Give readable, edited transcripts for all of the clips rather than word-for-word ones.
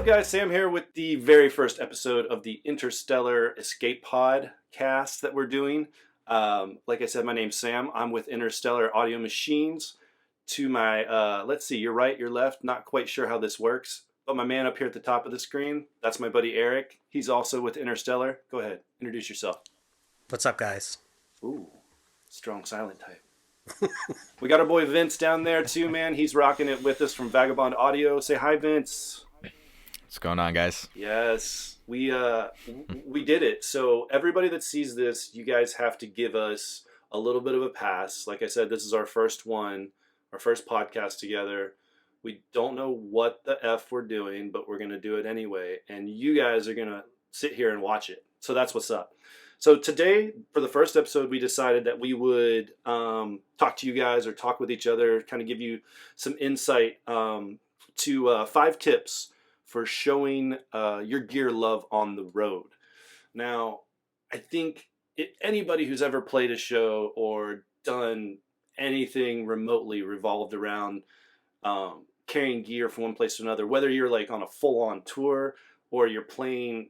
up, guys? Sam here with the very first episode of the Interstellar Escape Pod cast that we're doing. Like I said, my name's Sam. I'm with Interstellar Audio Machines. To my, let's see, your right, your left, not quite sure how this works, but my man up here at the top of the screen, that's my buddy Eric. He's also with Interstellar. Go ahead, introduce yourself. What's up, guys? Ooh, strong silent type. We got our boy Vince down there too, man. He's rocking it with us from Vagabond Audio. Say hi, Vince. What's going on, guys? Yes, we did it. So everybody that sees this, you guys have to give us a little bit of a pass. Like I said, this is our first one, our first podcast together. We don't know what the F we're doing, but we're going to do it anyway. And you guys are going to sit here and watch it. So that's what's up. So today, for the first episode, we decided that we would talk to you guys or talk with each other, kind of give you some insight to 5 tips for showing your gear love on the road. Now, I think anybody who's ever played a show or done anything remotely revolved around carrying gear from one place to another, whether you're like on a full-on tour or you're playing,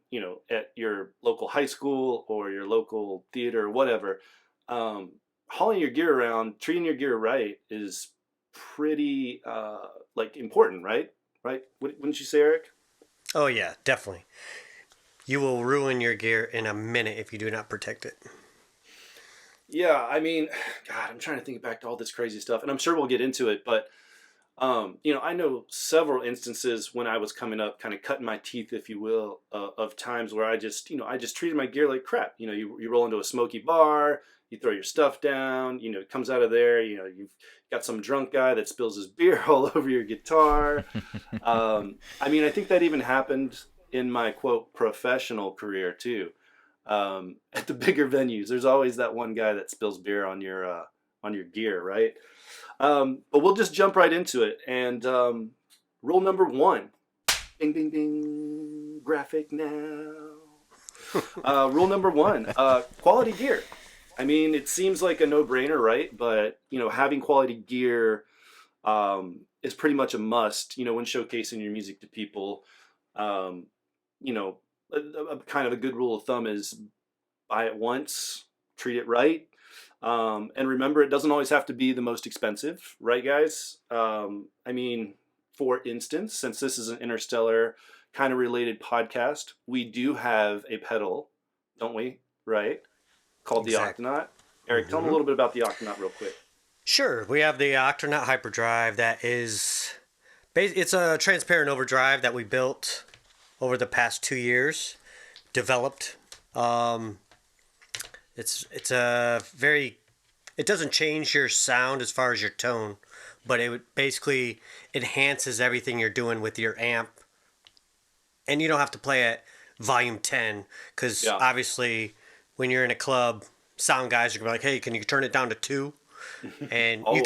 at your local high school or your local theater or whatever, hauling your gear around, treating your gear right is pretty important, right? Right? Wouldn't you say, Eric? Oh, yeah, definitely. You will ruin your gear in a minute if you do not protect it. Yeah, I mean, God, I'm trying to think back to all this crazy stuff, and I'm sure we'll get into it, but I know several instances when I was coming up, kind of cutting my teeth, if you will, of times where I just treated my gear like crap. You roll into a smoky bar, you throw your stuff down, it comes out of there, you've got some drunk guy that spills his beer all over your guitar. I think that even happened in my, quote, professional career too. At the bigger venues, there's always that one guy that spills beer on your gear, right? But we'll just jump right into it. And rule number 1, bing, bing, bing, graphic now. Rule number 1, quality gear. I mean, it seems like a no-brainer, right? But, having quality gear is pretty much a must, when showcasing your music to people. A kind of a good rule of thumb is buy it once, treat it right. And remember, it doesn't always have to be the most expensive, right, guys? For instance, since this is an Interstellar kind of related podcast, we do have a pedal, don't we? Right? Called exactly. The Octonaut. Eric, tell them a little bit about the Octonaut real quick. Sure. We have the Octonaut Hyperdrive that is... It's a transparent overdrive that we built over the past 2 years. Developed. It's a very... It doesn't change your sound as far as your tone, but it basically enhances everything you're doing with your amp. And you don't have to play at volume 10, because obviously when you're in a club, sound guys are going to be like, hey, can you turn it down to 2? And you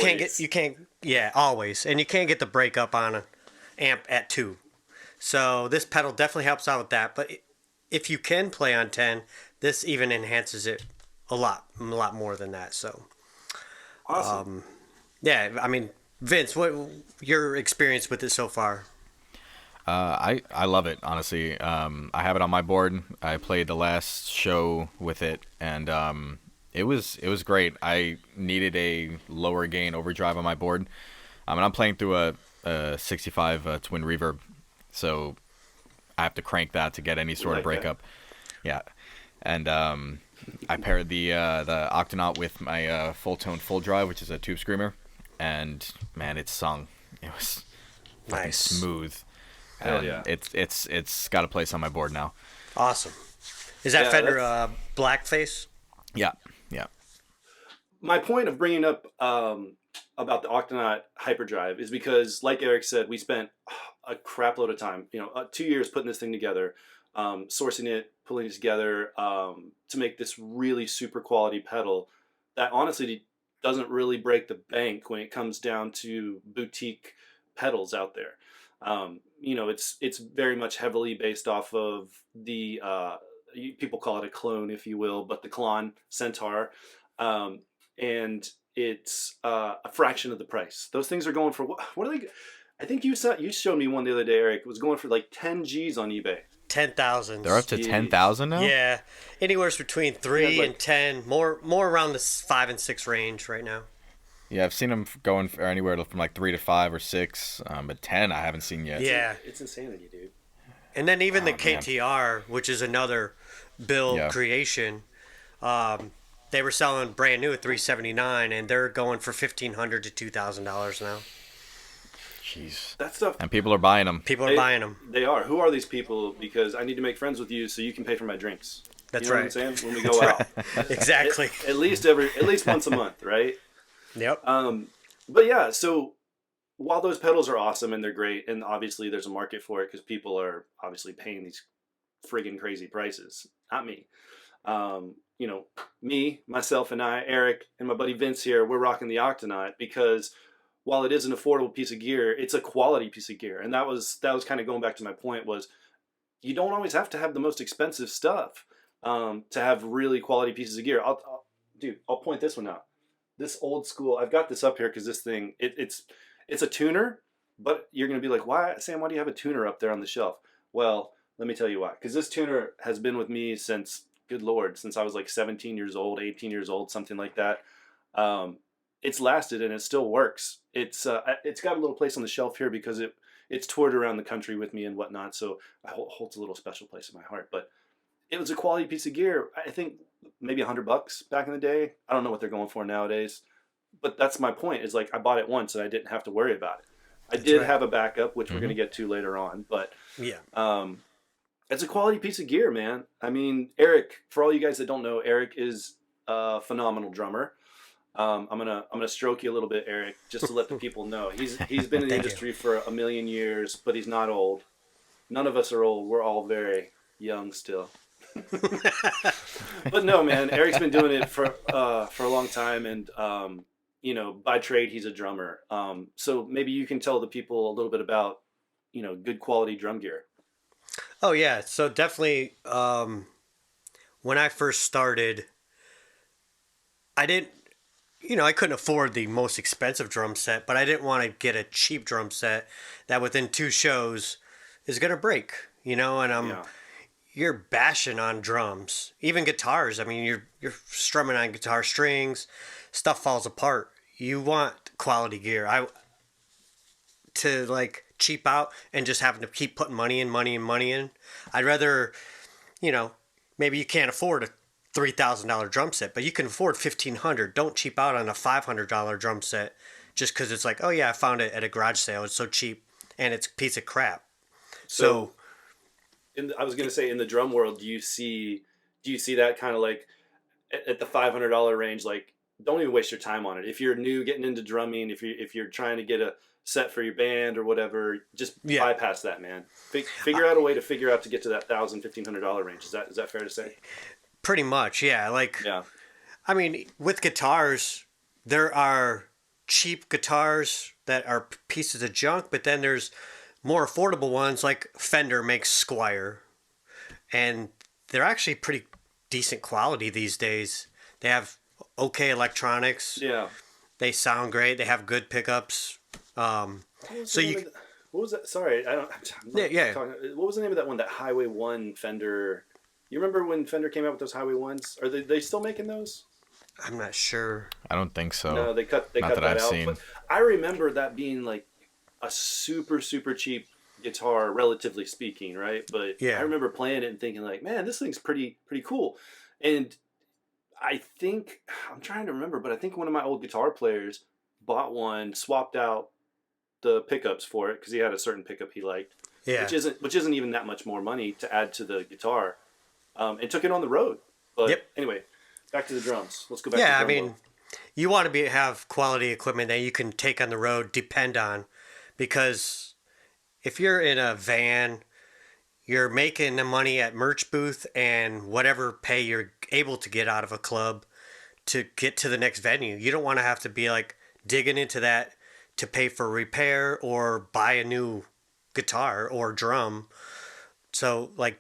can't, always. And you can't get the break up on an amp at 2. So this pedal definitely helps out with that. But if you can play on 10, this even enhances it a lot more than that. So, awesome. Vince, what your experience with it so far? I love it, honestly. I have it on my board. I played the last show with it, and it was great. I needed a lower gain overdrive on my board. I'm playing through a 65 twin reverb, so I have to crank that to get any sort of breakup. Yeah, and I paired the Octonaut with my full tone full drive, which is a tube screamer, and man, it sung. It was fucking smooth. Hell yeah! It's got a place on my board now. Awesome. Is that Fender blackface? Yeah. My point of bringing up about the Octonaut Hyperdrive is because, like Eric said, we spent a crap load of time, 2 years putting this thing together, sourcing it, pulling it together to make this really super quality pedal that honestly doesn't really break the bank when it comes down to boutique pedals out there. It's very much heavily based off of the people call it a clone, if you will, but the Klon Centaur, and it's a fraction of the price. Those things are going for what are they? I think you showed me one the other day, Eric. It was going for like 10 G's on eBay. 10,000. They're up to 10,000 now. Yeah, anywhere between Yeah, 3 like- and 10. More around the 5 and 6 range right now. Yeah, I've seen them going for anywhere from like 3 to 5 or 6, but 10 I haven't seen yet. Yeah. It's insanity, dude. And then even the man. KTR, which is another build Yeah. creation, they were selling brand new at $379, and they're going for $1,500 to $2,000 now. Jeez. That stuff. And people are buying them. People are buying them. They are. Who are these people? Because I need to make friends with you so you can pay for my drinks. That's you know right. what I'm saying? When we go out. Exactly. At least once a month, right? Yep. But yeah, so while those pedals are awesome and they're great, and obviously there's a market for it because people are obviously paying these friggin' crazy prices. Not me. You know, me, myself, and I, Eric, and my buddy Vince here, we're rocking the Octonaut because while it is an affordable piece of gear, it's a quality piece of gear. And that was kind of going back to my point was you don't always have to have the most expensive stuff to have really quality pieces of gear. I'll point this one out. This old school, I've got this up here because this thing, it's a tuner, but you're going to be like, why, Sam, why do you have a tuner up there on the shelf? Well, let me tell you why. Because this tuner has been with me since, good Lord, since I was like 17 years old, 18 years old, something like that. It's lasted and it still works. It's got a little place on the shelf here because it's toured around the country with me and whatnot, so it holds a little special place in my heart. But it was a quality piece of gear. I think maybe $100 back in the day. I don't know what they're going for nowadays, but that's my point. Is like I bought it once and I didn't have to worry about it. I did have a backup, which we're going to get to later on, but Yeah. it's a quality piece of gear, man. I mean, Eric, for all you guys that don't know, Eric is a phenomenal drummer. I'm gonna stroke you a little bit, Eric, just to let the people know. He's been in the industry for a million years, but he's not old. None of us are old. We're all very young still. But no, man, Eric's been doing it for a long time, and you know, by trade he's a drummer. So maybe you can tell the people a little bit about, you know, good quality drum gear. Oh yeah, so definitely when I first started, I couldn't afford the most expensive drum set, but I didn't want to get a cheap drum set that within 2 shows is going to break, you know, and you're bashing on drums, even guitars. I mean, you're strumming on guitar strings, stuff falls apart. You want quality gear. To like cheap out and just having to keep putting money in. I'd rather, you know, maybe you can't afford a $3,000 drum set, but you can afford $1,500. Don't cheap out on a $500 drum set just because it's like, oh yeah, I found it at a garage sale. It's so cheap and it's a piece of crap. So I was gonna say, in the drum world, do you see that kind of like at the $500 range? Like, don't even waste your time on it. If you're new, getting into drumming, if you're trying to get a set for your band or whatever, just bypass that, man. Figure out a way to get to that $1,000-$1,500 range. Is that fair to say? Pretty much, yeah. I mean, with guitars, there are cheap guitars that are pieces of junk, but then there's more affordable ones like Fender makes Squire, and they're actually pretty decent quality these days. They have okay electronics. Yeah. They sound great. They have good pickups. What was that? Sorry, I don't. What was the name of that one? That Highway 1 Fender. You remember when Fender came out with those Highway 1s? Are they still making those? I'm not sure. I don't think so. No, they cut that I've out. seen. But I remember that being like a super, super cheap guitar, relatively speaking, right? But I remember playing it and thinking like, man, this thing's pretty cool. And I think, I'm trying to remember, but I think one of my old guitar players bought one, swapped out the pickups for it because he had a certain pickup he liked, which isn't even that much more money to add to the guitar, and took it on the road. But anyway, back to the drums. Let's go back to the drum world. You want to have quality equipment that you can take on the road, depend on, because if you're in a van, you're making the money at merch booth and whatever pay you're able to get out of a club to get to the next venue. You don't want to have to be like digging into that to pay for repair or buy a new guitar or drum. So like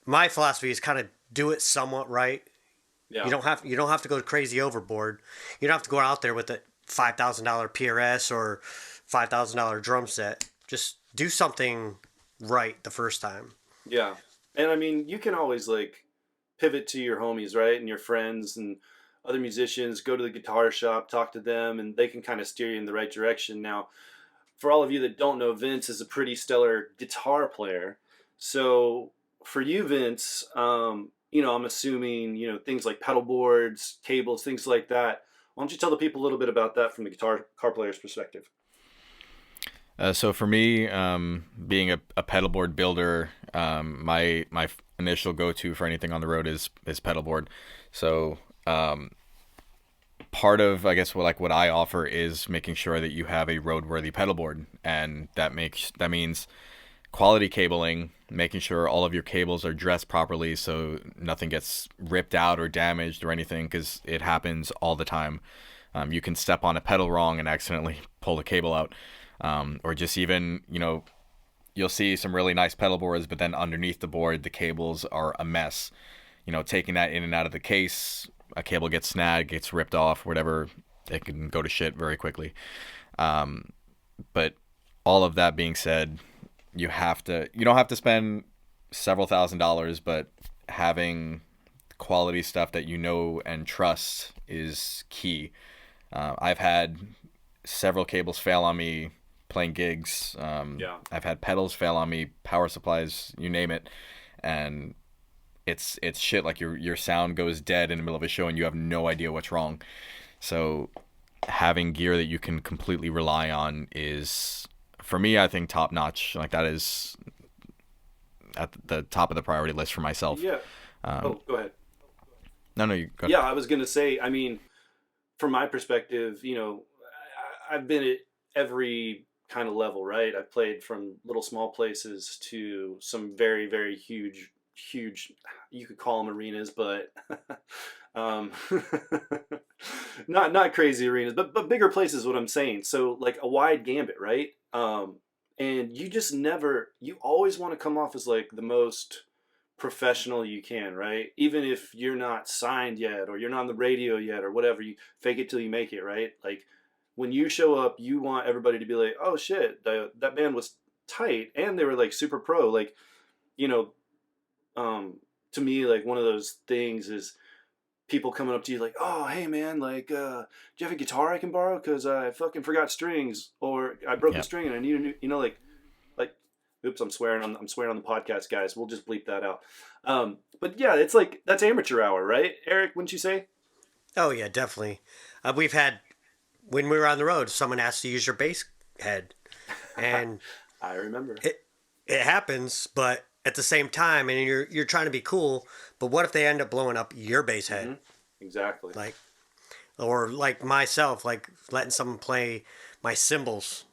my philosophy is kind of do it somewhat right. Yeah. You don't have to go crazy overboard. You don't have to go out there with a $5,000 PRS or $5,000 drum set. Just do something right the first time. Yeah. And I mean, you can always like pivot to your homies, right? And your friends and other musicians, go to the guitar shop, talk to them, and they can kind of steer you in the right direction. Now, for all of you that don't know, Vince is a pretty stellar guitar player. So for you, Vince, I'm assuming, things like pedal boards, cables, things like that. Why don't you tell the people a little bit about that from the guitar player's perspective? So for me, being a pedal board builder, my initial go-to for anything on the road is pedal board. So part of, I guess, what I offer is making sure that you have a roadworthy pedal board, and that means quality cabling, making sure all of your cables are dressed properly so nothing gets ripped out or damaged or anything, because it happens all the time. You can step on a pedal wrong and accidentally pull the cable out. Or just even, you'll see some really nice pedal boards, but then underneath the board, the cables are a mess. Taking that in and out of the case, a cable gets snagged, gets ripped off, whatever, it can go to shit very quickly. But all of that being said, you don't have to spend several $1,000s, but having quality stuff that and trust is key. I've had several cables fail on me playing gigs. I've had pedals fail on me, power supplies, you name it, and it's shit. Like your sound goes dead in the middle of a show and you have no idea what's wrong. So having gear that you can completely rely on is, for me, I think top notch. Like that is at the top of the priority list for myself. Yeah. Go ahead. No, you go ahead. Yeah, I was going to say, I mean, from my perspective, I've been at every kind of level, right? I've played from little small places to some very, very huge, you could call them arenas, but not crazy arenas, but bigger places, what I'm saying. So like a wide gambit, right? And you always want to come off as like the most professional you can, right? Even if you're not signed yet or you're not on the radio yet or whatever, you fake it till you make it, right? Like when you show up, you want everybody to be like, oh shit, that band was tight and they were like super pro. Like, to me, like one of those things is people coming up to you like, oh, hey man, like, do you have a guitar I can borrow? Cause I fucking forgot strings, or I broke a string and I need a new, like, oops, I'm swearing on the podcast, guys. We'll just bleep that out. But yeah, it's like, that's amateur hour, right? Eric, wouldn't you say? Oh yeah, definitely. We've had, when we were on the road, someone asked to use your bass head, and I remember it happens, but at the same time, and you're trying to be cool, but what if they end up blowing up your bass head? Mm-hmm. Exactly. Like, or like myself, like letting someone play my cymbals.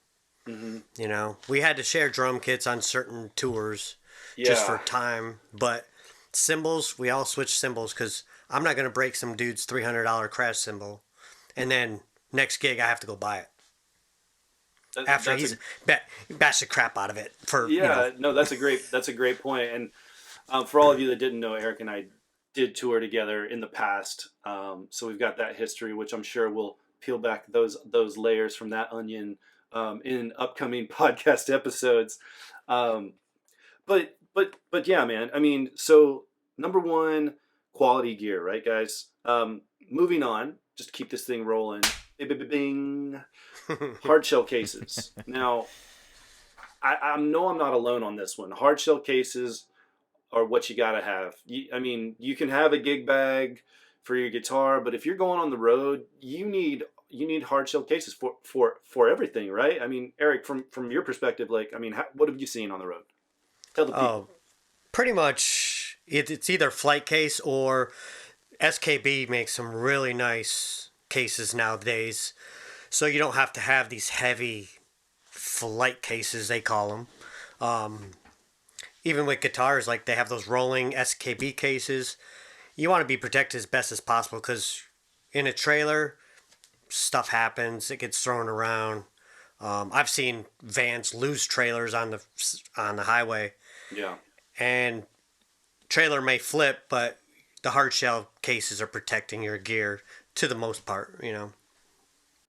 Mm-hmm. We had to share drum kits on certain tours just for time, but cymbals, we all switched cymbals because I'm not going to break some dude's $300 crash cymbal, and then next gig I have to go buy it. After he's bashed the crap out of it for no, that's a great point. And for all of you that didn't know, Eric and I did tour together in the past, so we've got that history, which I'm sure we'll peel back those layers from that onion in upcoming podcast episodes. But yeah, man. I mean, so number one, quality gear, right, guys? Moving on, just to keep this thing rolling. Bing. Hard shell cases. Now, I know I'm not alone on this one. Hard shell cases are what you gotta have. I mean, you can have a gig bag for your guitar, but if you're going on the road, you need hard shell cases for everything, right? I mean, Eric, from your perspective, like, I mean, what have you seen on the road? Tell the people. Pretty much, it's either flight case or SKB makes some really nice cases nowadays. So you don't have to have these heavy flight cases, they call them. Even with guitars, like they have those rolling SKB cases. You want to be protected as best as possible because in a trailer, stuff happens. It gets thrown around. I've seen vans lose trailers on the highway. Yeah. And trailer may flip, but the hard shell cases are protecting your gear to the most part,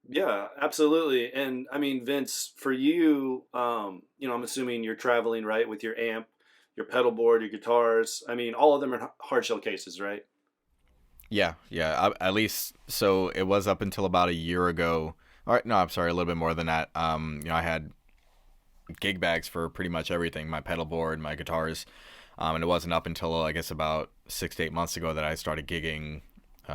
Yeah, absolutely. And I mean, Vince, for you, I'm assuming you're traveling, right, with your amp, your pedal board, your guitars. I mean, all of them are hard shell cases, right? Yeah, yeah. At least so it was up until about a year ago. All right, no, I'm sorry, a little bit more than that. I had gig bags for pretty much everything, my pedal board, my guitars. And it wasn't up until I guess about 6 to 8 months ago that I started gigging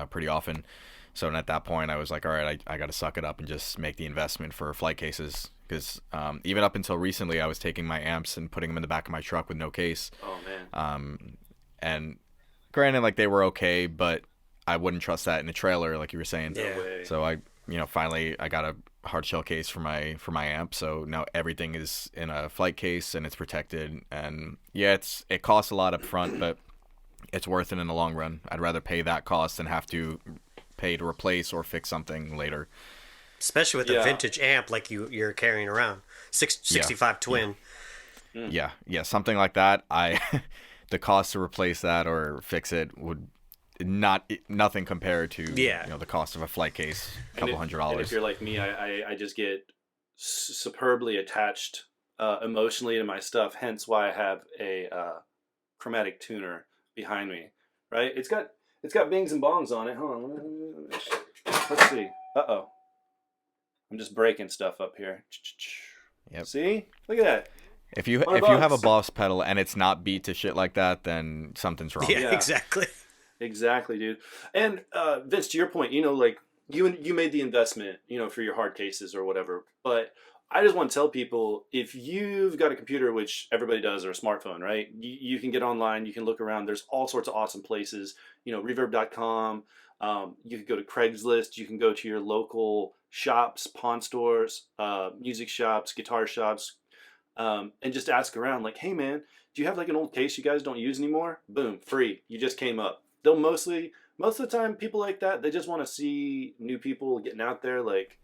pretty often. So at that point, I was like, all right, I got to suck it up and just make the investment for flight cases. Because even up until recently, I was taking my amps and putting them in the back of my truck with no case. Oh man. And granted, like they were okay, but I wouldn't trust that in a trailer, like you were saying. No way. So finally I got a hard shell case for my amp. So now everything is in a flight case and it's protected. And yeah, it costs a lot up front, but it's worth it in the long run. I'd rather pay that cost than have to pay to replace or fix something later. Especially with a vintage amp like you're carrying around, 65 twin. Yeah, something like that. The cost to replace that or fix it would nothing compared to the cost of a flight case, a couple $100. And if you're like me, I just get superbly attached emotionally to my stuff. Hence why I have a chromatic tuner behind me. Right? It's got bings and bongs on it. Hold on. Let's see. Uh-oh. I'm just breaking stuff up here. Yep. See? Look at that. If you have a Boss pedal and it's not beat to shit like that, then something's wrong. Yeah, exactly. Exactly, dude. And Vince, to your point, like you made the investment, for your hard cases or whatever. But I just want to tell people, if you've got a computer, which everybody does, or a smartphone, right? You can get online, you can look around. There's all sorts of awesome places. Reverb.com. You can go to Craigslist. You can go to your local shops, pawn stores, music shops, guitar shops, and just ask around. Like, hey man, do you have like an old case you guys don't use anymore? Boom, free. You just came up. They'll most of the time, people like that, they just want to see new people getting out there. Like,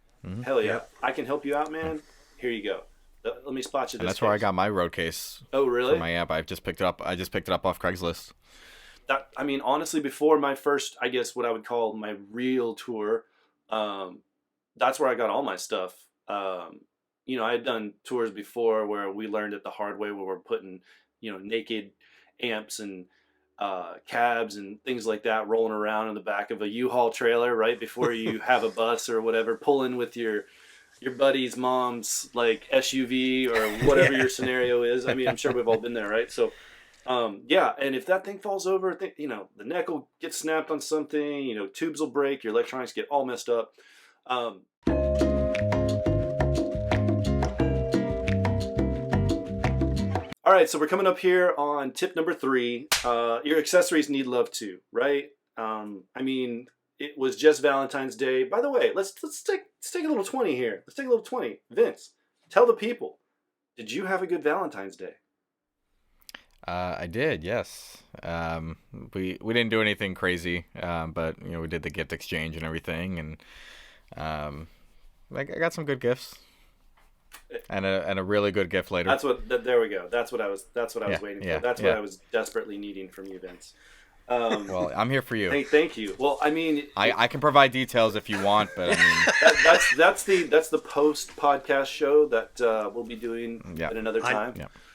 hell yeah, I can help you out, man. Here you go. Let me spot you this. And that's case. where I got my road case. Oh, really? For my amp, I just picked it up off Craigslist. Honestly, before my first, I guess what I would call my real tour, that's where I got all my stuff. I had done tours before where we learned it the hard way, where we're putting, naked amps and cabs and things like that rolling around in the back of a U-Haul trailer right before you have a bus or whatever, pulling with your buddy's mom's like SUV or whatever your scenario is. I mean, I'm sure we've all been there, right? So, and if that thing falls over, the neck will get snapped on something, tubes will break, your electronics get all messed up. All right, so we're coming up here on tip number 3. Your accessories need love too, right? I mean, it was just Valentine's Day. By the way, let's take a little 20 here. Let's take a little 20. Vince, tell the people, did you have a good Valentine's Day? I did, yes. We didn't do anything crazy, but we did the gift exchange and everything, and I got some good gifts. And a really good gift later. There we go. That's what I was waiting for. That's what I was desperately needing from you, Vince. Well, I'm here for you. Thank you. Well, I mean, I can provide details if you want, but I mean, that's the post podcast show that we'll be doing at another time.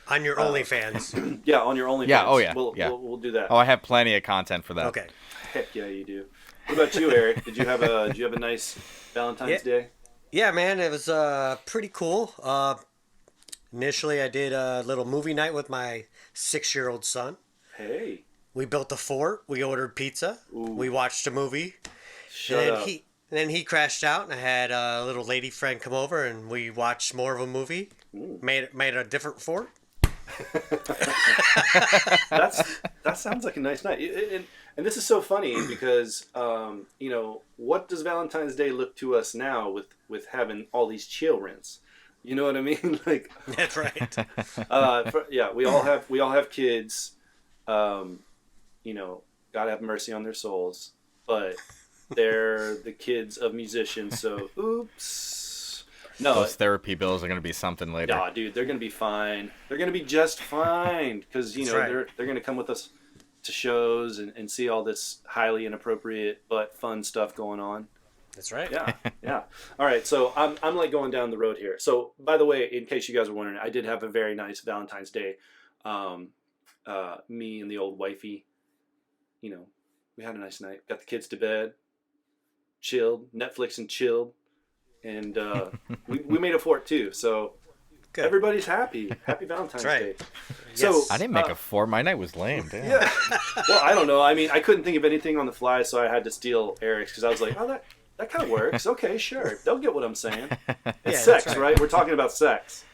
On your OnlyFans. Yeah, on your OnlyFans. Yeah. Oh yeah. We'll do that. Oh, I have plenty of content for that. Okay. Heck yeah, you do. What about you, Eric? Did you have a nice Valentine's Day? Yeah, man, it was pretty cool. Initially, I did a little movie night with my 6-year-old son. Hey. We built a fort. We ordered pizza. Ooh. We watched a movie. Shut up. Then he crashed out, and I had a little lady friend come over, and we watched more of a movie. Ooh. Made a different fort. That sounds like a nice night. And this is so funny because what does Valentine's Day look to us now with having all these childrens? You know what I mean? Like, that's right. We all have kids. God have mercy on their souls, but they're the kids of musicians. So, oops. No, those therapy bills are going to be something later. Nah, dude, they're going to be fine. They're going to be just fine because they're going to come with us to shows and see all this highly inappropriate but fun stuff going on. That's right. Yeah, yeah. All right, so I'm like going down the road here. So by the way, in case you guys are wondering, I did have a very nice Valentine's Day. Um, Me and the old wifey, we had a nice night. Got the kids to bed, chilled, Netflix and chilled, and we made a fort too. So Good. everybody's happy. Happy Valentine's right. Day. Yes. So I didn't make a fort. My night was lame. Damn. yeah. Well, I don't know. I mean, I couldn't think of anything on the fly, so I had to steal Eric's because I was like, oh, that kind of works. Okay, sure. They'll get what I'm saying. It's Yeah, sex, right? We're talking about sex.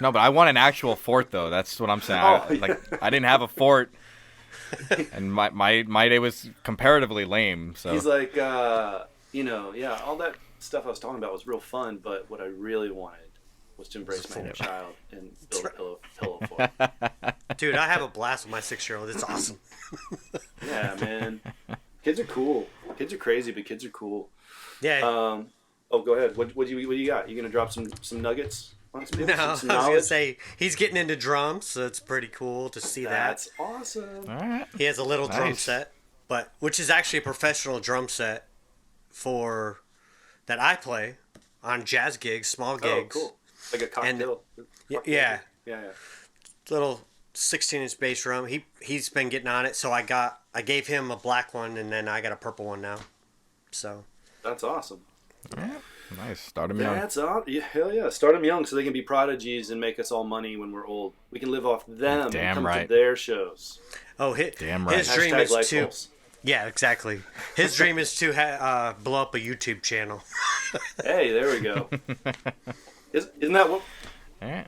No, but I want an actual fort though. That's what I'm saying. Oh, I didn't have a fort, and my day was comparatively lame. So He's like, yeah, all that stuff I was talking about was real fun, but what I really wanted was to embrace my inner child and build a pillow fort. Dude, I have a blast with my 6-year-old. It's awesome. Yeah, man. Kids are cool. Kids are crazy, but kids are cool. Yeah. Go ahead. What do you got? You gonna drop some nuggets on us? No, I was some going to say, he's getting into drums, so it's pretty cool to see That's awesome. all right. He has a little drum Nice. set, which is actually a professional drum set that I play on jazz gigs, small gigs. Oh, cool. Like a cocktail. Yeah. Yeah. Little 16-inch bass drum. He's been getting on it, so I gave him a black one, and then I got a purple one now. So That's awesome. All right. Nice. Start 'em young. That's awesome. Yeah, hell yeah. Start them young so they can be prodigies and make us all money when we're old. We can live off them Damn and come right. to their shows. Damn right. his dream Hashtag is life to goals. yeah, exactly. His dream is to blow up a YouTube channel. Hey, there we go. Isn't that what... All right.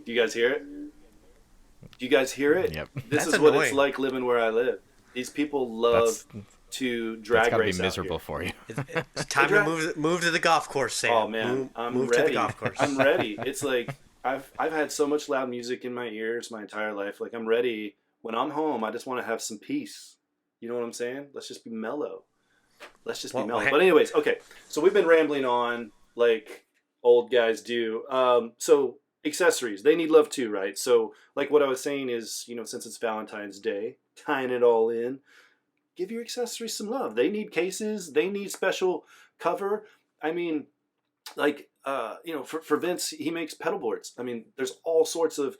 Do you guys hear it? Do you guys hear it? Yep. This That's is what it's annoying. like living where I live. These people love to That's drag gotta be race out miserable here. for you. It's time to move to the golf course, Sam. Oh man, I'm move ready. to the golf course. I'm ready. It's like I've had so much loud music in my ears my entire life. Like I'm ready. When I'm home, I just want to have some peace. You know what I'm saying? Let's just be mellow. Let's just be mellow. But anyways, okay. So we've been rambling on like old guys do. So accessories, they need love too, right? So like what I was saying is, since it's Valentine's Day, tying it all in, give your accessories some love. They need cases. They need special cover. I mean, like, for Vince, he makes pedal boards. I mean, there's all sorts of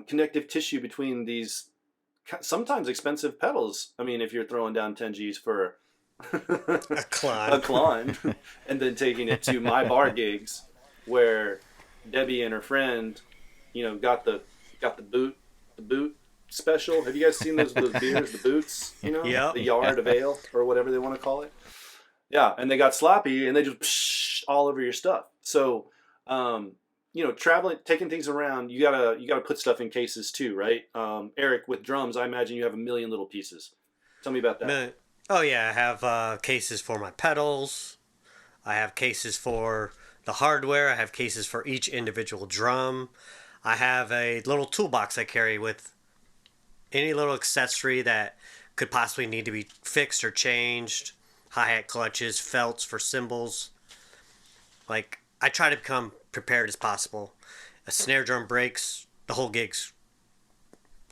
connective tissue between these sometimes expensive pedals. I mean, if you're throwing down 10 G's for a climb. a climb and then taking it to my bar gigs where Debbie and her friend, got the boot special. Have you guys seen those beers, the boots? Yep. The yard of ale or whatever they want to call it. Yeah, and they got sloppy and they just all over your stuff. So, traveling, taking things around, you gotta put stuff in cases too, right? Eric, with drums, I imagine you have a million little pieces. Tell me about that. Oh yeah, I have cases for my pedals. I have cases for the hardware. I have cases for each individual drum. I have a little toolbox I carry with any little accessory that could possibly need to be fixed or changed. Hi-hat clutches, felts for cymbals. Like, I try to become prepared as possible. A snare drum breaks, the whole gig's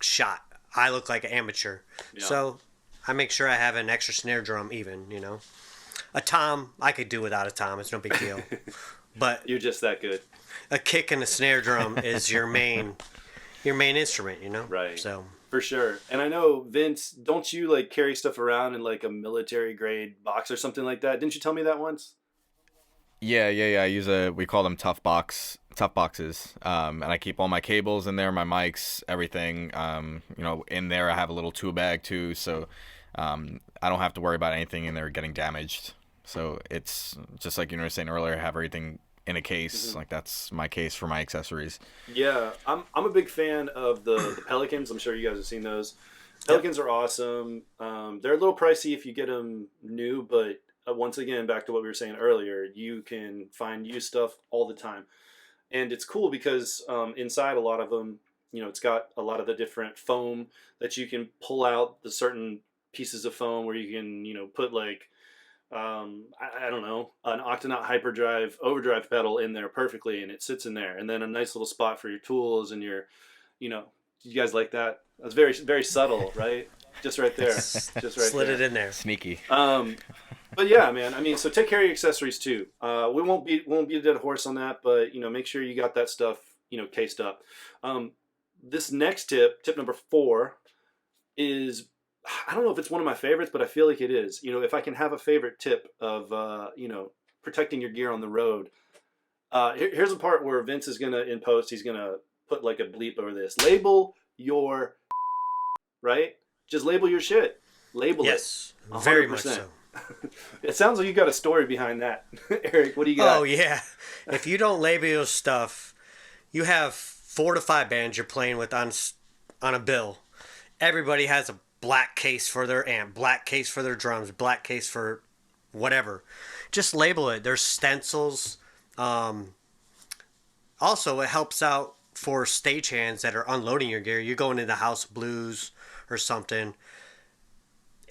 shot. I look like an amateur. Yeah. So I make sure I have an extra snare drum even, A tom, I could do without a tom. It's no big deal. But You're just that good. a kick and a snare drum is your main instrument, Right. So For sure. And I know, Vince, don't you like carry stuff around in like a military grade box or something like that? Didn't you tell me that once? Yeah. I use we call them tough boxes. And I keep all my cables in there, my mics, everything. In there I have a little tool bag too, so I don't have to worry about anything in there getting damaged. So it's just like you were saying earlier, I have everything in a case. Mm-hmm. Like that's my case for my accessories. Yeah, I'm a big fan of the Pelicans. I'm sure you guys have seen those. Pelicans are awesome. They're a little pricey if you get them new, but once again, back to what we were saying earlier, you can find used stuff all the time. And it's cool because inside a lot of them, it's got a lot of the different foam that you can pull out, the certain pieces of foam where you can, put like, I don't know, an Octonaut Hyperdrive overdrive pedal in there perfectly, and it sits in there. And then a nice little spot for your tools and your, you guys like that? That's very, very subtle, right? Just right there. Just right slid there. it in there. Sneaky. But yeah, man. I mean, so take care of your accessories too. We won't be a dead horse on that, but make sure you got that stuff cased up. This next tip number 4, is, I don't know if it's one of my favorites, but I feel like it is. If I can have a favorite tip of protecting your gear on the road. Here's a part where Vince is gonna, in post, he's gonna put like a bleep over this. Label your right. Just label your shit. Label yes, it. Yes, very much so. It sounds like you got a story behind that, Eric. What do you got? Oh yeah, if you don't label your stuff, you have 4 to 5 bands you're playing with on a bill. Everybody has a black case for their amp, black case for their drums, black case for whatever. Just label it. There's stencils. Also, it helps out for stagehands that are unloading your gear. You're going into House of Blues or something,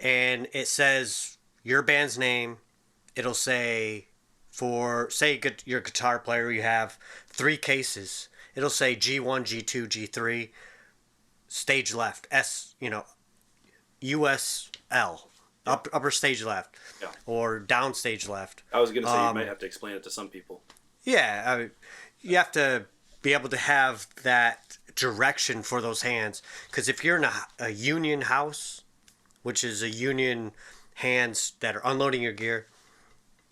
and it says your band's name. It'll say, your guitar player, you have 3 cases. It'll say G1, G2, G3, stage left, USL, upper stage left, or down stage left. I was going to say you might have to explain it to some people. Yeah, you have to be able to have that direction for those hands, because if you're in a union house, which is a union hands that are unloading your gear,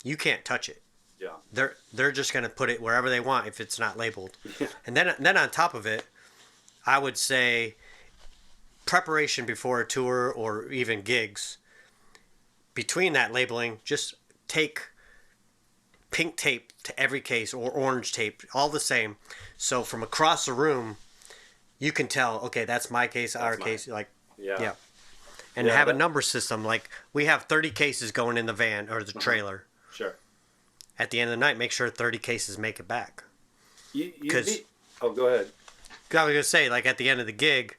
you can't touch it. Yeah, they're just going to put it wherever they want if it's not labeled. Yeah. And then on top of it, I would say preparation before a tour or even gigs. Between that labeling, just take pink tape to every case or orange tape, all the same. So from across the room, you can tell, okay, that's my case, our case, like, yeah. And have a number system. Like, we have 30 cases going in the van or the trailer. Sure. At the end of the night, make sure 30 cases make it back. Oh, go ahead. I was going to say, like, at the end of the gig,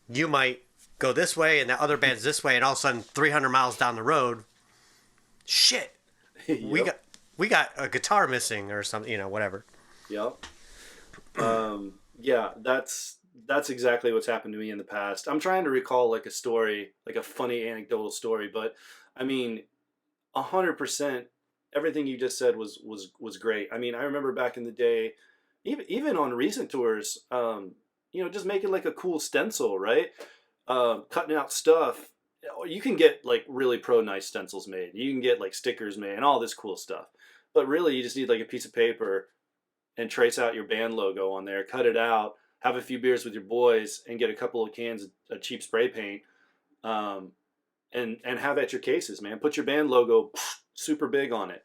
you might go this way and the other band's this way, and all of a sudden, 300 miles down the road, shit, yep. we got a guitar missing or something, whatever. Yep. Yeah, that's exactly what's happened to me in the past. I'm trying to recall like a story, like a funny anecdotal story, but I mean, 100%. Everything you just said was great. I mean, I remember back in the day, even on recent tours, just making like a cool stencil, right? Cutting out stuff. You can get like really nice stencils made. You can get like stickers made and all this cool stuff. But really, you just need like a piece of paper and trace out your band logo on there, cut it out, have a few beers with your boys, and get a couple of cans of cheap spray paint, and have at your cases, man. Put your band logo super big on it.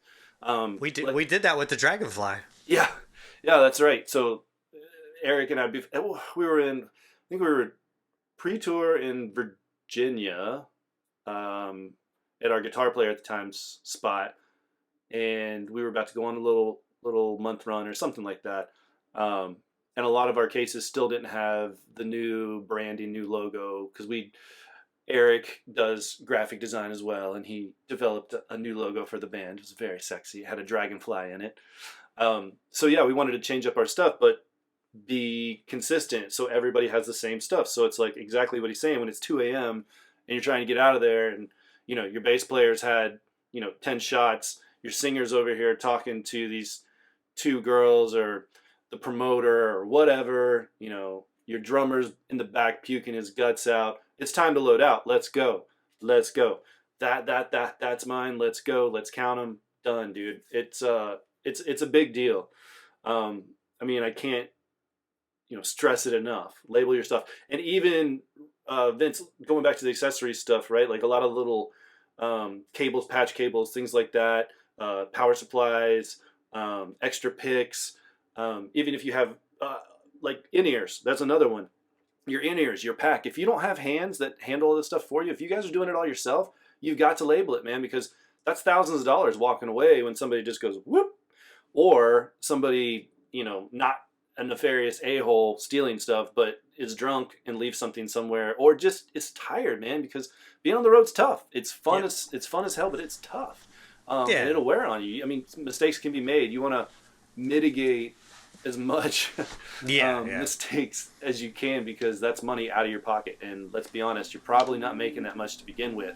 We did that with the Dragonfly. Yeah, that's right. So Eric and I, we were pre-tour in Virginia, at our guitar player at the time's spot, and we were about to go on a little month run or something like that. And a lot of our cases still didn't have the new branding, new logo, because Eric does graphic design as well, and he developed a new logo for the band. It was very sexy. It had a dragonfly in it. So yeah, we wanted to change up our stuff, but be consistent so everybody has the same stuff. So it's like exactly what he's saying. When it's 2 a.m. and you're trying to get out of there, and your bass player's had 10 shots, your singer's over here talking to these 2 girls or the promoter or whatever, your drummer's in the back puking his guts out. It's time to load out. Let's go. That's mine. Let's go. Let's count them. Done, dude. It's a big deal. I mean, I can't, stress it enough. Label your stuff. And even, Vince, going back to the accessory stuff, right? Like a lot of little, cables, patch cables, things like that, power supplies, extra picks, even if you have, like in-ears, that's another one. Your in-ears, your pack. If you don't have hands that handle all this stuff for you, if you guys are doing it all yourself, you've got to label it, man, because that's thousands of dollars walking away when somebody just goes whoop, or somebody, not a nefarious a-hole stealing stuff, but is drunk and leaves something somewhere, or just is tired, man, because being on the road's tough. It's fun. Yeah. It's fun as hell, but it's tough. And it'll wear on you. I mean, mistakes can be made. You want to mitigate as much mistakes as you can, because that's money out of your pocket, and let's be honest, you're probably not making that much to begin with.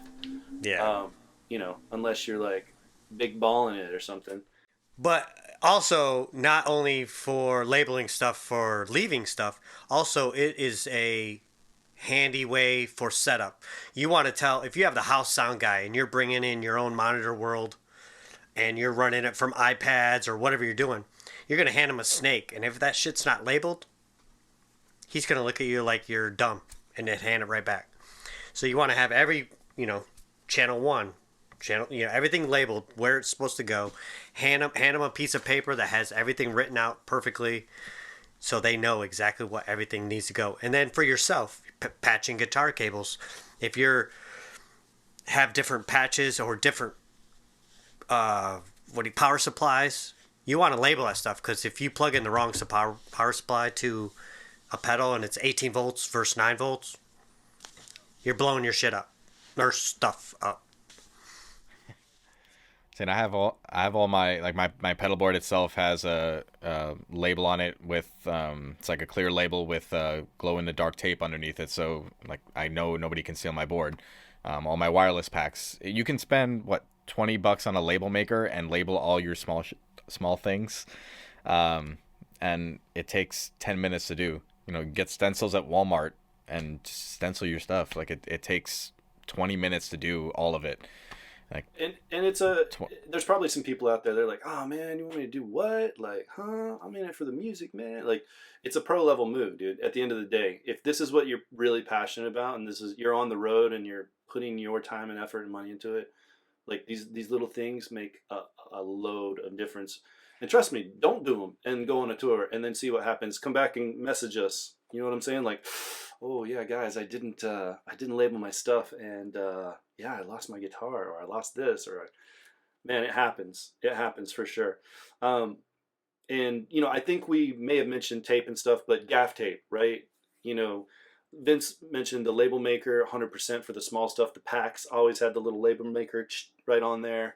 unless you're like big balling it or something. But also, not only for labeling stuff for leaving stuff, also it is a handy way for setup. You want to tell if you have the house sound guy and you're bringing in your own monitor world and you're running it from iPads or whatever you're doing, you're going to hand him a snake. And if that shit's not labeled, he's going to look at you like you're dumb and then hand it right back. So you want to have every, channel 1, channel, everything labeled where it's supposed to go. Hand them a piece of paper that has everything written out perfectly so they know exactly what everything needs to go. And then for yourself, patching guitar cables. If you're have different patches or different power supplies, you want to label that stuff, because if you plug in the wrong power supply to a pedal and it's 18 volts versus 9 volts, you're blowing your shit up or stuff up. And I have all my, like, my pedal board itself has a label on it with it's like a clear label with glow in the dark tape underneath it, so like I know nobody can steal my board. All my wireless packs, you can spend $20 on a label maker and label all your small things, and it takes 10 minutes to do. Get stencils at Walmart and stencil your stuff. Like it takes 20 minutes to do all of it. Like, and it's there's probably some people out there, they're like, oh man, you want me to do what? Like, I'm in it for the music, man. Like, it's a pro level move, dude. At the end of the day, if this is what you're really passionate about, and you're on the road and you're putting your time and effort and money into it, like these little things make a load of difference. And trust me, don't do them and go on a tour and then see what happens. Come back and message us. You know what I'm saying? Like, oh yeah, guys, I didn't label my stuff, and I lost my guitar, or I lost this, or man, it happens. It happens for sure. And I think we may have mentioned tape and stuff, but gaff tape, right? Vince mentioned the label maker, 100% for the small stuff. The packs always had the little label maker right on there,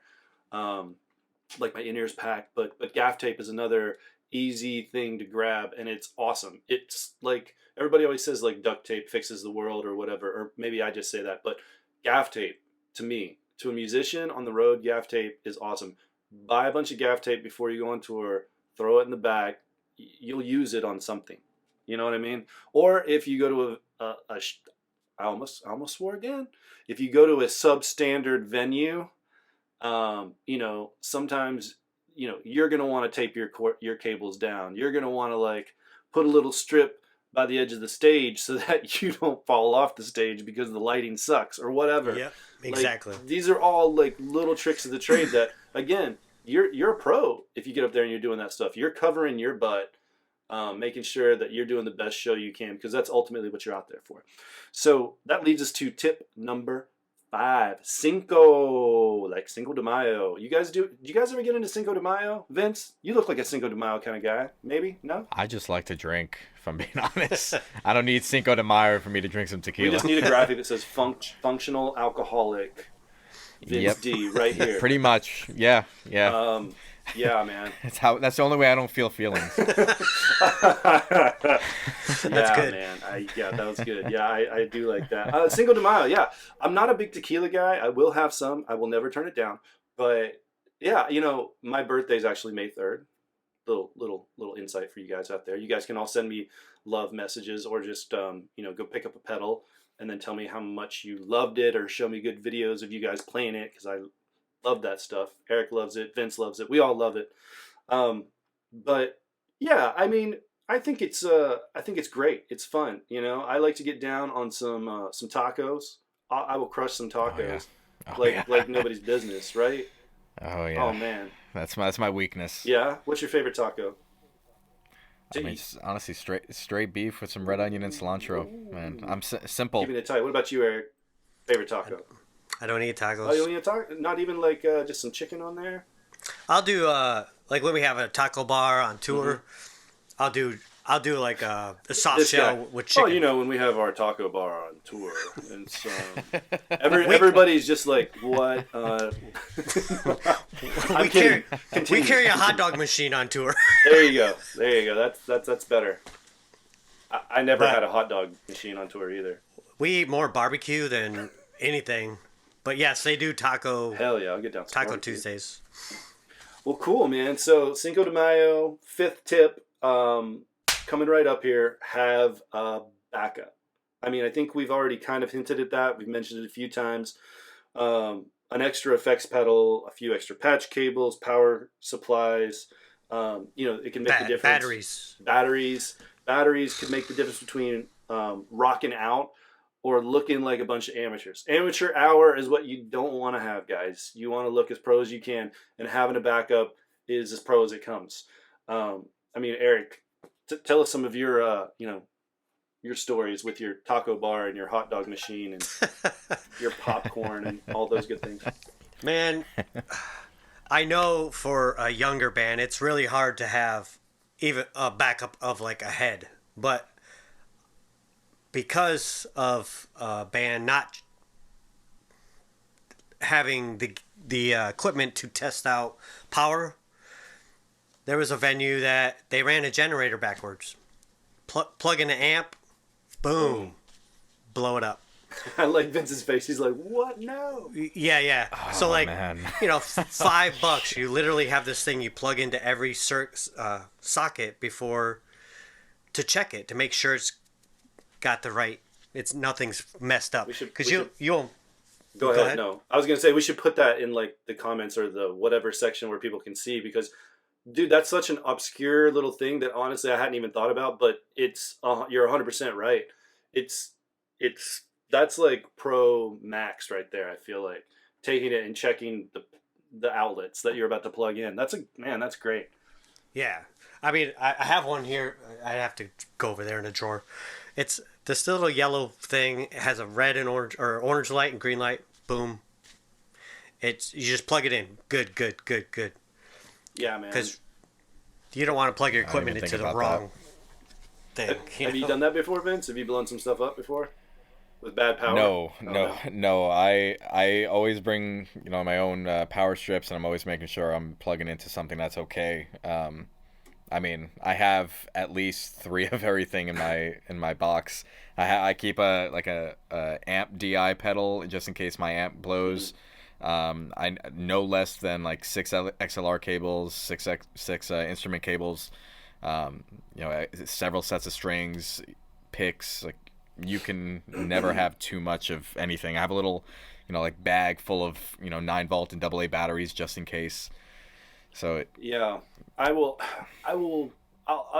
like my in-ears pack. But gaff tape is another easy thing to grab, and it's awesome. It's like everybody always says, like, duct tape fixes the world or whatever, or maybe I just say that, but gaff tape, to me, to a musician on the road, gaff tape is awesome. Buy a bunch of gaff tape before you go on tour, throw it in the bag. You'll use it on something. You know what I mean? Or if you go to I almost swore again. If you go to a substandard venue, sometimes, you're going to want to tape your cables down. You're going to want to, like, put a little strip by the edge of the stage so that you don't fall off the stage because the lighting sucks or whatever. Yep, exactly. Like, these are all, like, little tricks of the trade that, again, you're a pro if you get up there and you're doing that stuff. You're covering your butt, making sure that you're doing the best show you can, because that's ultimately what you're out there for. So that leads us to tip number 5, Cinco, like Cinco de Mayo. Do you guys ever get into Cinco de Mayo? Vince, you look like a Cinco de Mayo kind of guy. Maybe? No? I just like to drink, if I'm being honest. I don't need Cinco de Mayo for me to drink some tequila. We just need a graphic that says functional alcoholic Vince D right here. Pretty much. Yeah. Yeah, man. That's the only way I don't feel feelings. That's good. Man. That was good. Yeah, I do like that. Cinco de Mayo, yeah. I'm not a big tequila guy. I will have some. I will never turn it down. But yeah, my birthday's actually May 3rd. Little insight for you guys out there. You guys can all send me love messages, or just go pick up a pedal and then tell me how much you loved it, or show me good videos of you guys playing it, because I love that stuff. Eric loves it. Vince loves it. We all love it. But yeah, I mean, I think it's great. It's fun. I like to get down on some tacos. I will crush some tacos like nobody's business, right? Oh yeah. Oh man. That's my weakness. Yeah. What's your favorite taco? I mean, just honestly, straight beef with some red onion and cilantro. Man, I'm simple. Keeping it tight. What about you, Eric? Favorite taco? I don't eat tacos. Oh, you don't eat a taco? Not even like just some chicken on there? I'll do like when we have a taco bar on tour. Mm-hmm. I'll do like a soft shell with chicken. Oh, when we have our taco bar on tour, and so everybody's just like, what? We carry a hot dog machine on tour. There you go. That's better. I never had a hot dog machine on tour either. We eat more barbecue than anything. But yes, they do Taco Hell yeah, I'll get down. to Taco barbecue. Tuesdays. Well, cool, man. So Cinco de Mayo, fifth tip, coming right up here. Have a backup. I mean, I think we've already kind of hinted at that. We've mentioned it a few times. An extra effects pedal, a few extra patch cables, power supplies. It can make the difference. Batteries could make the difference between rocking out or looking like a bunch of amateurs. Amateur hour is what you don't want to have, guys. You want to look as pro as you can, and having a backup is as pro as it comes. Eric, tell us some of your stories with your taco bar and your hot dog machine and your popcorn and all those good things. Man, I know for a younger band, it's really hard to have even a backup of like a head, but because of a band not having the equipment to test out power, there was a venue that they ran a generator backwards. Plug in an amp, boom, blow it up. I like Vince's face. He's like, "What? No." Yeah. Oh, So man. $5. You literally have this thing you plug into every socket before to check it to make sure it's got the right. Nothing's messed up. Because you'll. Go ahead. No, I was gonna say we should put that in like the comments or the whatever section where people can see, because, dude, that's such an obscure little thing that honestly I hadn't even thought about. But it's you're 100% right. That's like pro max right there. I feel like taking it and checking the outlets that you're about to plug in. That's great. Yeah. I mean, I have one here. I have to go over there in a drawer. It's this little yellow thing. It has a red and orange, or orange light and green light. Boom. You just plug it in. Good. Yeah, man. Because you don't want to plug your equipment into the wrong thing. Have you done that before, Vince? Have you blown some stuff up before with bad power? No. I always bring my own power strips, and I'm always making sure I'm plugging into something that's okay. I have at least 3 of everything in my box. I keep a amp DI pedal just in case my amp blows. I no less than like 6 XLR cables, 6 instrument cables, several sets of strings, picks. Like, you can never have too much of anything. I have a little bag full of 9-volt and AA batteries just in case. So I'll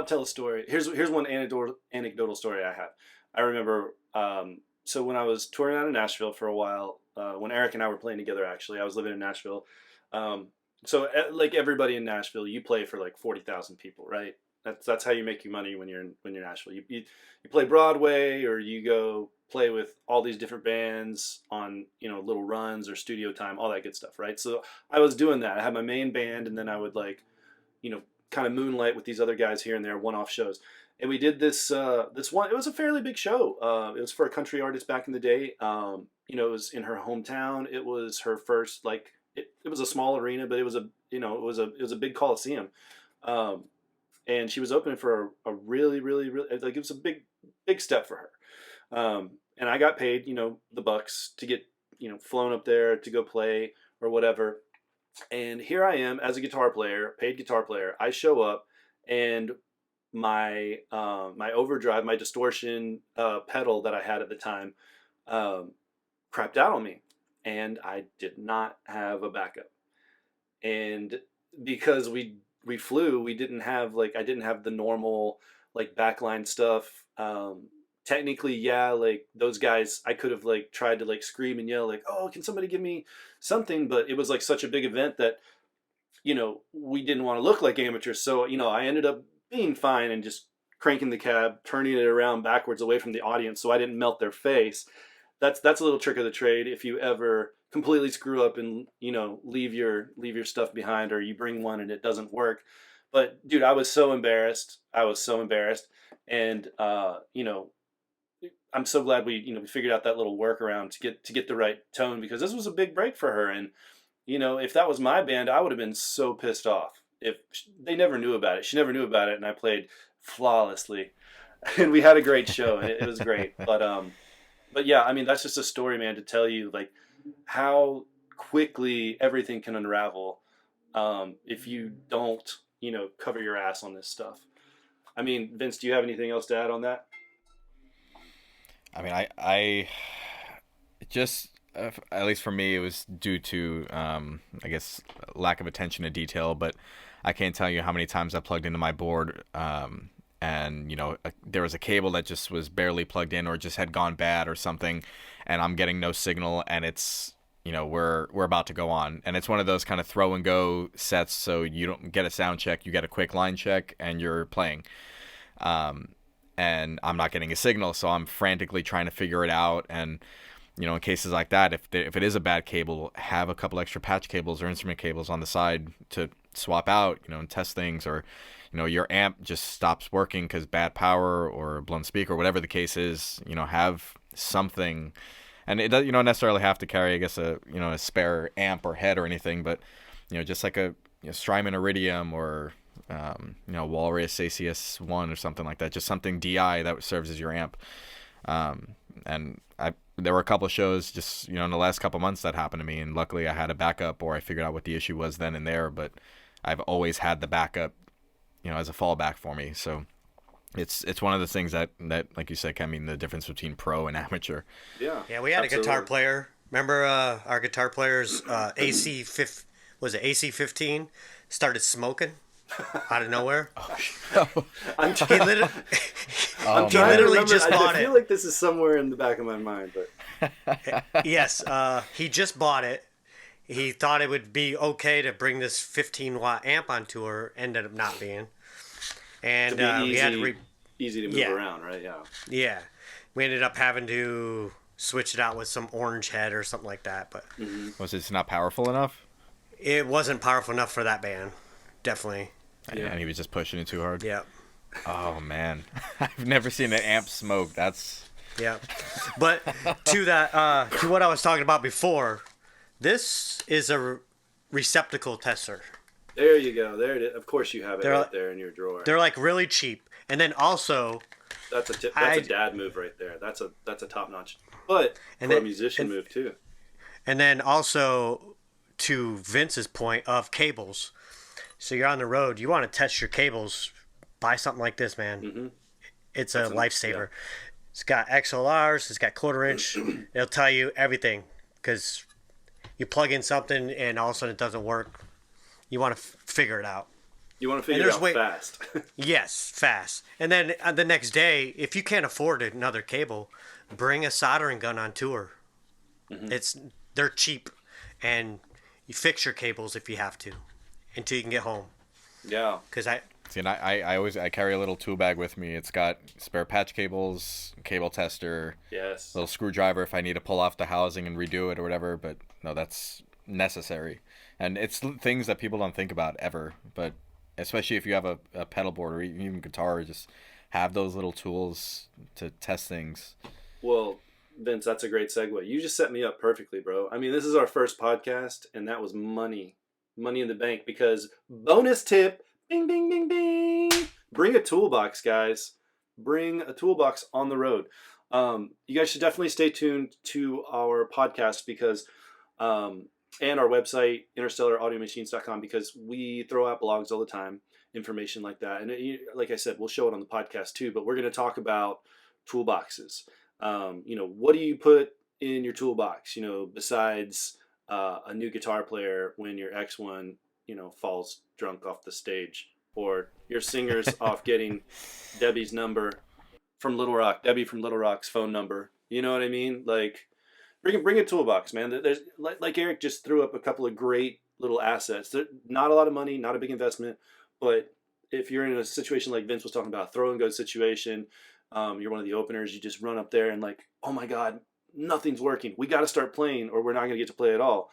tell a story. Here's one anecdotal story I have. I remember so when I was touring out of Nashville for a while, when Eric and I were playing together, actually, I was living in Nashville. So like everybody in Nashville, you play for like 40,000 people, right? That's how you make your money when you're in Nashville. You play Broadway, or you go play with all these different bands on little runs or studio time, all that good stuff, right? So I was doing that. I had my main band, and then I would kind of moonlight with these other guys here and there, one-off shows. And we did this one. It was a fairly big show. It was for a country artist back in the day. It was in her hometown. It was her first it was a small arena, but it was a big coliseum. And she was opening for a really, really, really, it was a big step for her. And I got paid, the bucks to get, flown up there to go play or whatever. And here I am as a guitar player, paid guitar player. I show up, and my overdrive, my distortion pedal that I had at the time, crapped out on me, and I did not have a backup. And because we flew, we didn't have I didn't have the normal backline stuff. Technically, yeah, those guys, I could have tried to scream and yell "Oh, can somebody give me something?" But it was such a big event that we didn't want to look like amateurs. So I ended up being fine and just cranking the cab, turning it around backwards away from the audience so I didn't melt their face. That's a little trick of the trade if you ever completely screw up and leave your stuff behind, or you bring one and it doesn't work. But dude, I was so embarrassed. And I'm so glad we figured out that little workaround to get the right tone, because this was a big break for her. And if that was my band, I would have been so pissed off if they never knew about it. She never knew about it, and I played flawlessly, and we had a great show. It was great. But yeah, I mean, that's just a story, man, to tell you how quickly everything can unravel if you don't, cover your ass on this stuff. I mean, Vince, do you have anything else to add on that? I mean, I just, at least for me, it was due to, I guess, lack of attention to detail. But I can't tell you how many times I plugged into my board, and there was a cable that just was barely plugged in, or just had gone bad or something, and I'm getting no signal, and it's, we're about to go on, and it's one of those kind of throw and go sets, so you don't get a sound check, you get a quick line check, and you're playing. And I'm not getting a signal, so I'm frantically trying to figure it out. And in cases like that, if it is a bad cable, have a couple extra patch cables or instrument cables on the side to swap out, and test things. Or your amp just stops working because bad power or blown speaker, or whatever the case is. Have something, and you don't necessarily have to carry, I guess, a spare amp or head or anything, but just like a Strymon Iridium, or Walrus ACS1 or something like that, just something DI that serves as your amp. And there were a couple of shows just, in the last couple of months that happened to me, and luckily I had a backup, or I figured out what the issue was then and there, but I've always had the backup, as a fallback for me. So it's one of the things that, like you said, can mean the difference between pro and amateur. Yeah. Yeah, we had absolutely. a guitar player. Remember our guitar player's AC15 started smoking out of nowhere. I'm He trying, literally, I'm he trying to literally remember. just bought I feel it. like this is somewhere in the back of my mind, but Yes, he just bought it. He thought it would be okay to bring this 15-watt amp on tour. Ended up not being. And to be we had to easy to move Yeah. around, right? Yeah. yeah, we ended up having to switch it out with some orange head or something like that. But Was it not powerful enough? it wasn't powerful enough for that band. Definitely. Yeah. And he was just pushing it too hard. Yeah. Oh man, I've never seen an amp smoke. That's Yeah, but to that, to what I was talking about before, this is a receptacle tester. There you go. There it is. Of course, you have it They're right like- there in your drawer. They're like really cheap, and then also, That's a I- dad move right there. That's a top notch, but And for a then- musician move too. and then also to Vince's point of cables. So you're on the road, you want to test your cables, buy something like this, man. Mm-hmm. It's a lifesaver. It's got XLRs, it's got quarter inch. It'll tell you everything, because you plug in something and all of a sudden it doesn't work. You want to figure it out. You want to figure it there's out way- fast. Yes, fast. And then the next day, if you can't afford another cable, bring a soldering gun on tour. They're cheap, and you fix your cables if you have to, until you can get home. Yeah. Because See, and I carry a little tool bag with me. It's got spare patch cables, cable tester, Yes. little screwdriver if I need to pull off the housing and redo it or whatever. But no, that's necessary, and it's things that people don't think about ever. But especially if you have a pedal board or even guitar, just have those little tools to test things. Well, Vince, that's a great segue. You just set me up perfectly, bro. I mean, this is our first podcast, and that was money in the bank, because bonus tip, bing, bing, bing, bing. Bring a toolbox, guys. Bring a toolbox on the road. You guys should definitely stay tuned to our podcast, because, and our website, interstellaraudioMachines.com, because we throw out blogs all the time, information like that. And like I said, we'll show it on the podcast too, but we're going to talk about toolboxes. What do you put in your toolbox, besides a new guitar player when your X1, falls drunk off the stage, or your singer's off getting Debbie's number from Little Rock, Debbie from Little Rock's phone number. You know what I mean? Like, bring a toolbox, man. There's like Eric just threw up a couple of great little assets. Not a lot of money, not a big investment, but if you're in a situation like Vince was talking about, a throw and go situation, you're one of the openers, you just run up there and like, oh my God, nothing's working. We got to start playing or we're not going to get to play at all.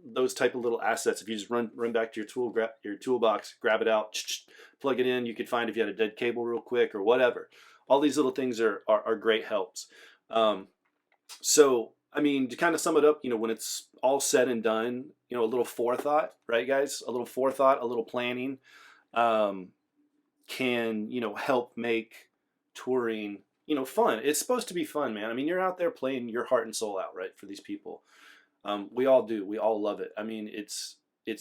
Those type of little assets, if you just run back to your toolbox, grab it out, plug it in, you could find if you had a dead cable real quick or whatever. All these little things are great helps. So, I mean, to kind of sum it up, when it's all said and done, a little forethought, right, guys? A little forethought, a little planning can, help make touring fun. It's supposed to be fun, man. I mean, you're out there playing your heart and soul out, right, for these people. We all do. We all love it. I mean, it's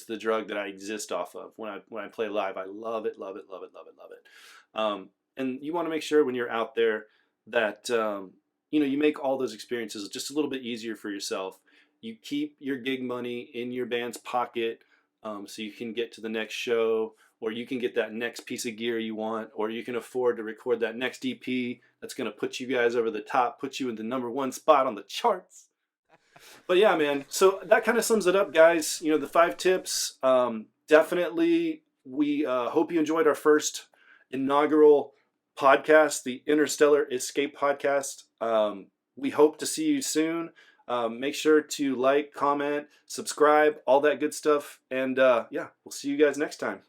the drug that I exist off of. When I play live, I love it, love it, love it, love it, love it. And you want to make sure when you're out there that you make all those experiences just a little bit easier for yourself. You keep your gig money in your band's pocket, so you can get to the next show, or you can get that next piece of gear you want, or you can afford to record that next EP that's going to put you guys over the top, put you in the #1 spot on the charts. But yeah, man, so that kind of sums it up, guys. The 5 tips. Definitely, we hope you enjoyed our first inaugural podcast, the Interstellar Escape Podcast. We hope to see you soon. Make sure to like, comment, subscribe, all that good stuff. And yeah, we'll see you guys next time.